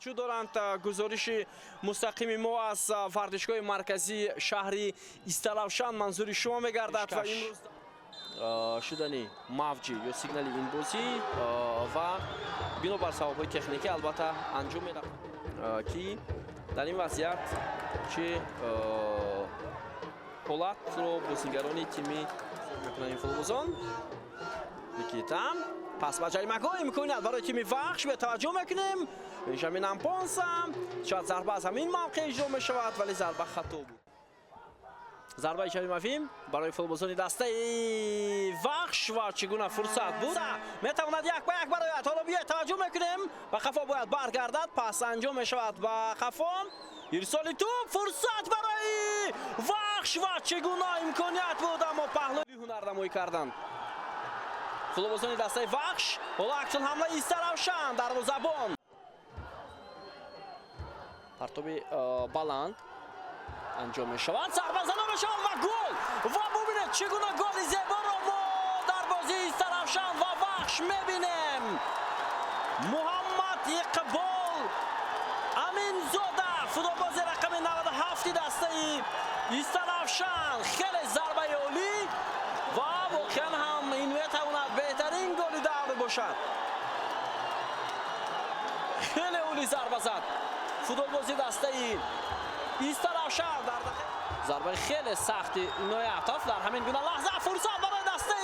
توجه دارند. گزارش مستقیم ما از ورزشگاه مرکزی شهر استرافشان منظور شما میگردد و امروز شدنی موجی یا سیگنالی این بازی و بنابر سبب‌های تکنیکی البته انجام میده که در این وضعیت چه حالت رو بازیگران تیمی میکنن فوتبالبازان میکیتم پس با جریمه‌گاه امکانیت برای تیم وخش به توجه میکنیم. بنجامین امپونس شاید ضربه از همین موقع اجرا میشود ولی ضربه خطا بود. ضربه جریمه‌ای برای فوتبالبازان دسته وخش و چگونه فرصت بود میتواند یک به یک برای حالا بیا توجه میکنیم و خفا باید برگردد پس انجام میشود با خفا ارسال توپ فرصت برای وخش و چگونه امکانیت بود اما پهلوی هنر نمایی کردند فوتبالبازان دسته وخش. حالا اکشن حمله استرافشان دروازه‌بان پرتاب بلند انجام میشود ضربه زده میشود و گل و ببینید چگونه گل زیبا را ما در بازی استرافشان و وخش میبینیم. محمد اقبال امینزاده فوتبالباز رقم 97 دسته استرافشان خیلی ضربه عالی و واقعا هم این میتواند بهترین گل دور باشد. خیلی عالی ضربه زد فوتبالباز دسته استرافشان در ضربه خیلی سختی نوع عطاف در همین گونه لحظه فرصت برای دسته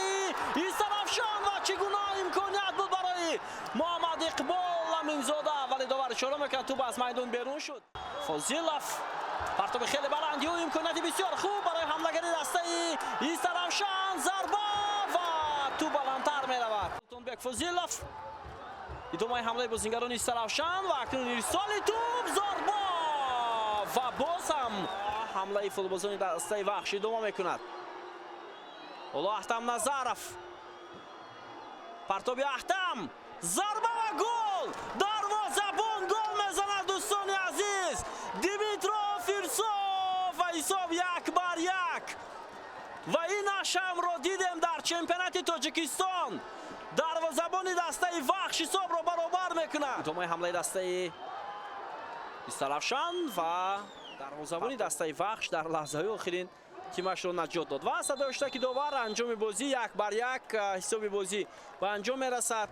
استرافشان و چگونه امکانیت بود برای محمد اقبال امینزاده ولی داور اشاره میکرد توپ از میدان بیرون شد. فاضلوف پرتاب خیلی بلندی و امکانیت بسیار خوب برای حملهگری دسته استرافشان ضربه و توپ بلندتر میرود. سلطانبک فاضلوف ادامه حمله بازیگران استرافشان و اکنون ارسال توپ ضربه و باز هم حمله فوتبالبازان دسته وخش ادامه میکند. حالا احتم نظرف پرتاب احتم ضربه و گل دروازه‌بان گل میزند دوستان عزیز دیمیترو فیرسوف و حساب 1-1 و این اشم را دیدیم در چمپیونات تاجیکستان دروازه‌بان دسته وخش حساب را برابر میکند. ادامه حمله دسته استرافشان و دروازه‌بان دسته وخش در لحظه‌های آخرین تیمش را نجات داد و صدای اشتراکی داور انجام بازی 1-1 حساب بازی و انجام میرسد.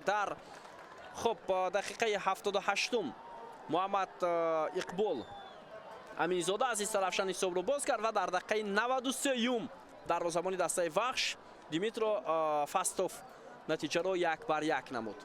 در دقیقه 78 محمد اقبال امینزاده از استرافشان حساب را باز کرد و در دقیقه 93 دروازه‌بان دسته وخش دیمیترو فاستوف نتیجه را 1-1 نمود.